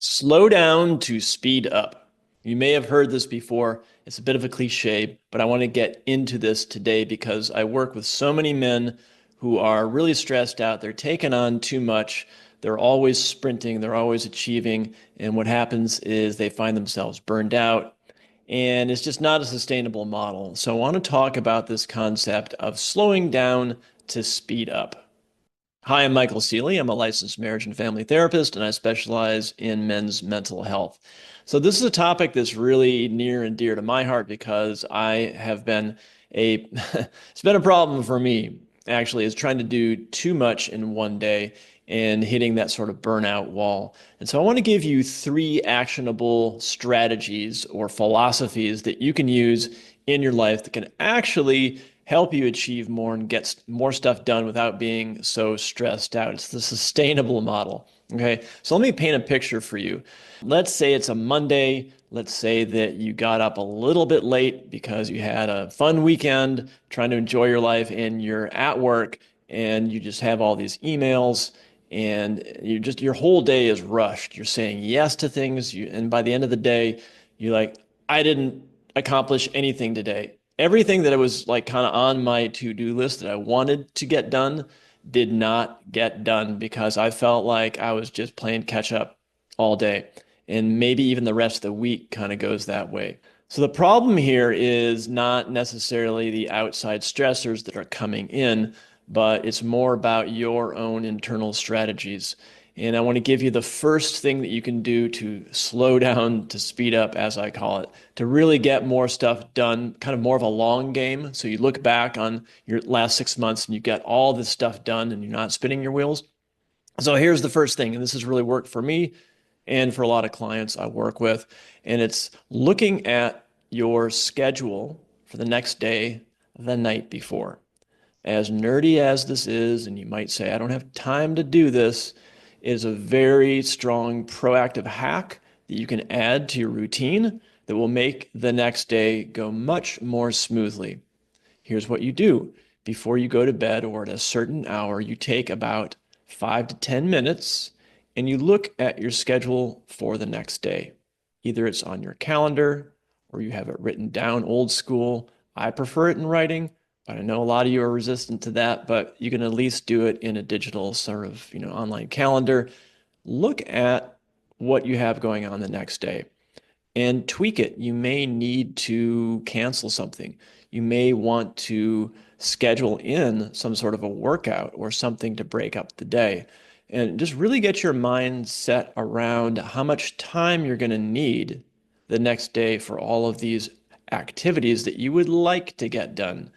Slow down to speed up. You may have heard this before. It's a bit of a cliche, but I want to get into this today because I work with so many men who are really stressed out. They're taking on too much. They're always sprinting. They're always achieving. And what happens is they find themselves burned out. And it's just not a sustainable model. So I want to talk about this concept of slowing down to speed up. Hi, I'm Michael Ceely. I'm a licensed marriage and family therapist, and I specialize in men's mental health. So this is a topic that's really near and dear to my heart because I have been it's been a problem for me, actually, is trying to do too much in one day and hitting that sort of burnout wall. And so I want to give you three actionable strategies or philosophies that you can use in your life that can actually help you achieve more and get more stuff done without being so stressed out. It's the sustainable model. Okay, so let me paint a picture for you. Let's say it's a Monday. Let's say that you got up a little bit late because you had a fun weekend trying to enjoy your life and you're at work and you just have all these emails and your whole day is rushed. You're saying yes to things, and by the end of the day, you're like, I didn't accomplish anything today. Everything that was like kind of on my to-do list that I wanted to get done did not get done because I felt like I was just playing catch up all day. And maybe even the rest of the week kind of goes that way. So the problem here is not necessarily the outside stressors that are coming in, but it's more about your own internal strategies. And I want to give you the first thing that you can do to slow down, to speed up, as I call it, to really get more stuff done, kind of more of a long game. So you look back on your last 6 months and you get all this stuff done and you're not spinning your wheels. So here's the first thing, and this has really worked for me and for a lot of clients I work with, and it's looking at your schedule for the next day the night before. As nerdy as this is, and you might say, I don't have time to do this, is a very strong proactive hack that you can add to your routine that will make the next day go much more smoothly. Here's what you do. Before you go to bed or at a certain hour, you take about 5 to 10 minutes and you look at your schedule for the next day. Either it's on your calendar or you have it written down old school. I prefer it in writing, but I know a lot of you are resistant to that, but you can at least do it in a digital sort of, online calendar. Look at what you have going on the next day and tweak it. You may need to cancel something. You may want to schedule in some sort of a workout or something to break up the day. And just really get your mind set around how much time you're going to need the next day for all of these activities that you would like to get done.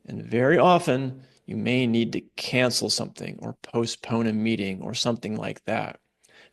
And very often, you may need to cancel something or postpone a meeting or something like that.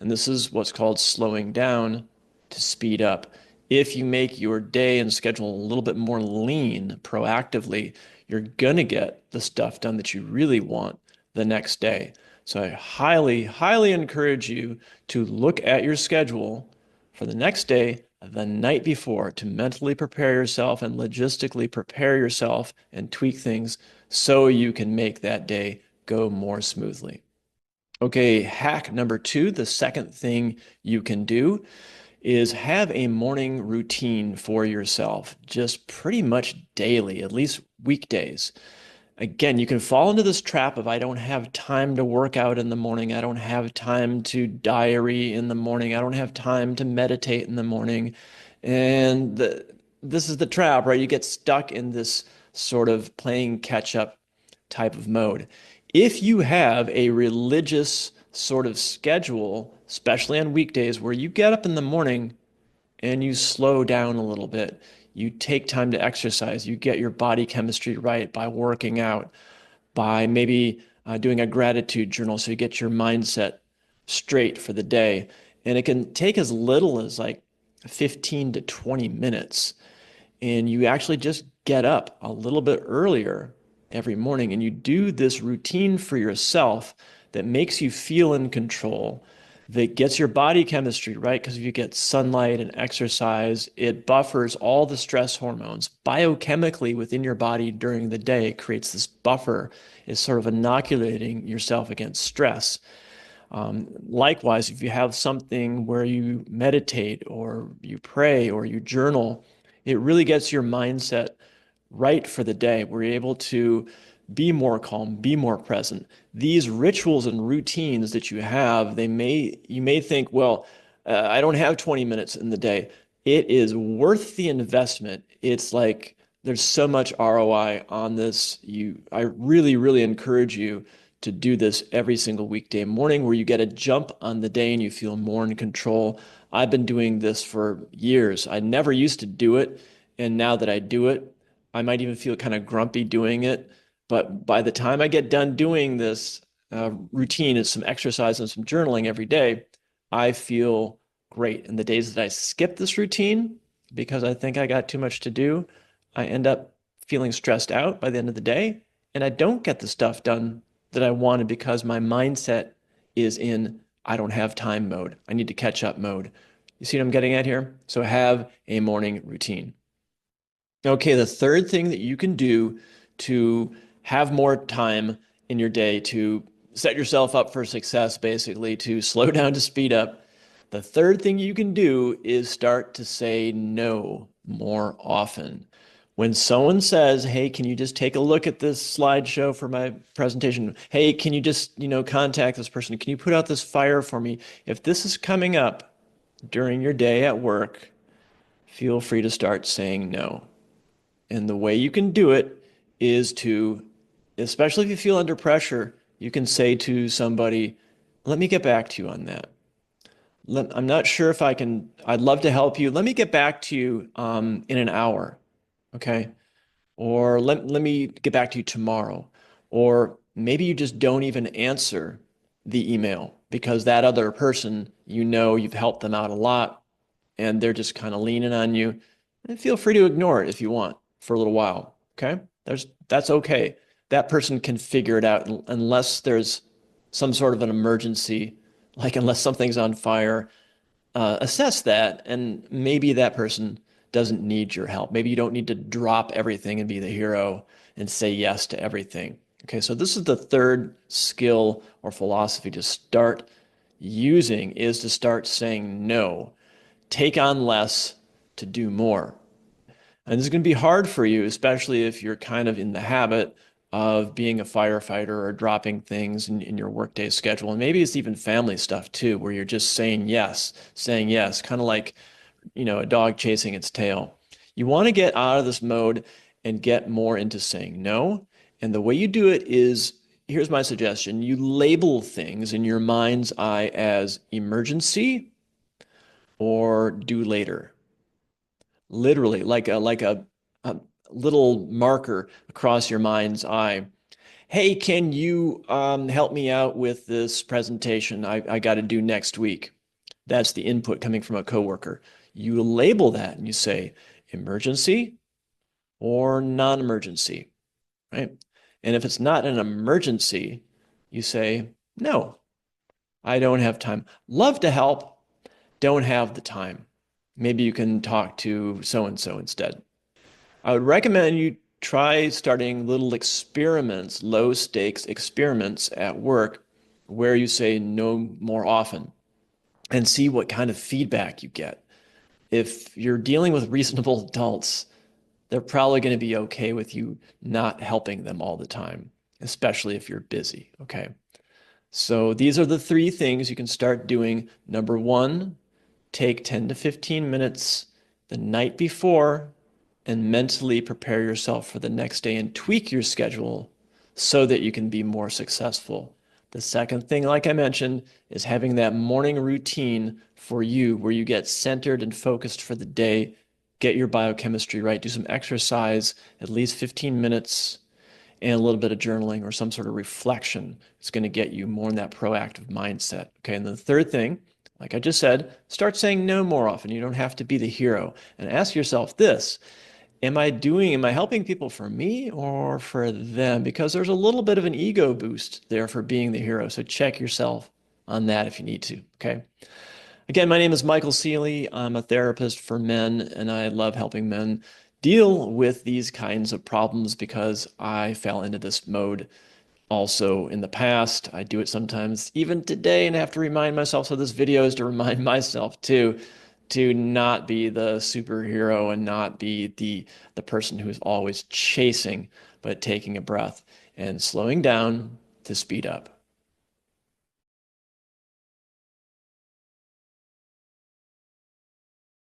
And this is what's called slowing down to speed up. If you make your day and schedule a little bit more lean proactively, you're going to get the stuff done that you really want the next day. So I highly, highly encourage you to look at your schedule for the next day the night before to mentally prepare yourself and logistically prepare yourself and tweak things so you can make that day go more smoothly. Okay, hack number two, the second thing you can do is have a morning routine for yourself, just pretty much daily, at least weekdays. Again, you can fall into this trap of I don't have time to work out in the morning. I don't have time to diary in the morning. I don't have time to meditate in the morning. And this is the trap, right? You get stuck in this sort of playing catch up type of mode. If you have a religious sort of schedule, especially on weekdays, where you get up in the morning and you slow down a little bit, you take time to exercise, you get your body chemistry right by working out, by maybe doing a gratitude journal so you get your mindset straight for the day. And it can take as little as like 15 to 20 minutes. And you actually just get up a little bit earlier every morning and you do this routine for yourself that makes you feel in control, that gets your body chemistry right, because if you get sunlight and exercise, it buffers all the stress hormones biochemically within your body during the day. It creates this buffer, is sort of inoculating yourself against stress. Likewise, if you have something where you meditate or you pray or you journal, it really gets your mindset right for the day. We're able to be more calm, be more present. These rituals and routines that you have, you may think, well, I don't have 20 minutes in the day. It is worth the investment. It's like there's so much ROI on this. I really, really encourage you to do this every single weekday morning where you get a jump on the day and you feel more in control. I've been doing this for years. I never used to do it. And now that I do it, I might even feel kind of grumpy doing it. But by the time I get done doing this routine and some exercise and some journaling every day, I feel great. And the days that I skip this routine because I think I got too much to do, I end up feeling stressed out by the end of the day. And I don't get the stuff done that I wanted because my mindset is in I don't have time mode. I need to catch up mode. You see what I'm getting at here? So have a morning routine. Okay, the third thing that you can do to have more time in your day to set yourself up for success, basically, to slow down, to speed up. The third thing you can do is start to say no more often. When someone says, hey, can you just take a look at this slideshow for my presentation? Hey, can you just, contact this person? Can you put out this fire for me? If this is coming up during your day at work, feel free to start saying no. And the way you can do it is to, especially if you feel under pressure, you can say to somebody, let me get back to you on that. I'm not sure if I'd love to help you. Let me get back to you in an hour. Okay. Or let me get back to you tomorrow. Or maybe you just don't even answer the email because that other person, you've helped them out a lot and they're just kind of leaning on you. And feel free to ignore it if you want for a little while. Okay. That's okay. That person can figure it out unless there's some sort of an emergency, like unless something's on fire, assess that, and maybe that person doesn't need your help. Maybe you don't need to drop everything and be the hero and say yes to everything. Okay, so this is the third skill or philosophy to start using is to start saying no. Take on less to do more. And this is going to be hard for you, especially if you're kind of in the habit of being a firefighter or dropping things in your workday schedule. And maybe it's even family stuff too, where you're just saying yes, kind of like, a dog chasing its tail. You want to get out of this mode and get more into saying no. And the way you do it is, here's my suggestion. You label things in your mind's eye as emergency or due later. Literally, like a little marker across your mind's eye. Hey, can you help me out with this presentation I got to do next week? That's the input coming from a coworker. You label that and you say emergency or non-emergency, right? And if it's not an emergency, you say, no, I don't have time. Love to help, don't have the time. Maybe you can talk to so-and-so instead. I would recommend you try starting little experiments, low stakes experiments at work where you say no more often and see what kind of feedback you get. If you're dealing with reasonable adults, they're probably going to be okay with you not helping them all the time, especially if you're busy. Okay. So these are the three things you can start doing. Number one, take 10 to 15 minutes the night before and mentally prepare yourself for the next day and tweak your schedule so that you can be more successful. The second thing, like I mentioned, is having that morning routine for you where you get centered and focused for the day, get your biochemistry right, do some exercise, at least 15 minutes, and a little bit of journaling or some sort of reflection. It's going to get you more in that proactive mindset. Okay, and the third thing, like I just said, start saying no more often. You don't have to be the hero. And ask yourself this, am I helping people for me or for them? Because there's a little bit of an ego boost there for being the hero. So check yourself on that if you need to, okay? Again, my name is Michael Ceely. I'm a therapist for men, and I love helping men deal with these kinds of problems because I fell into this mode also in the past. I do it sometimes even today and have to remind myself. So this video is to remind myself too, to not be the superhero and not be the person who's always chasing, but taking a breath and slowing down to speed up.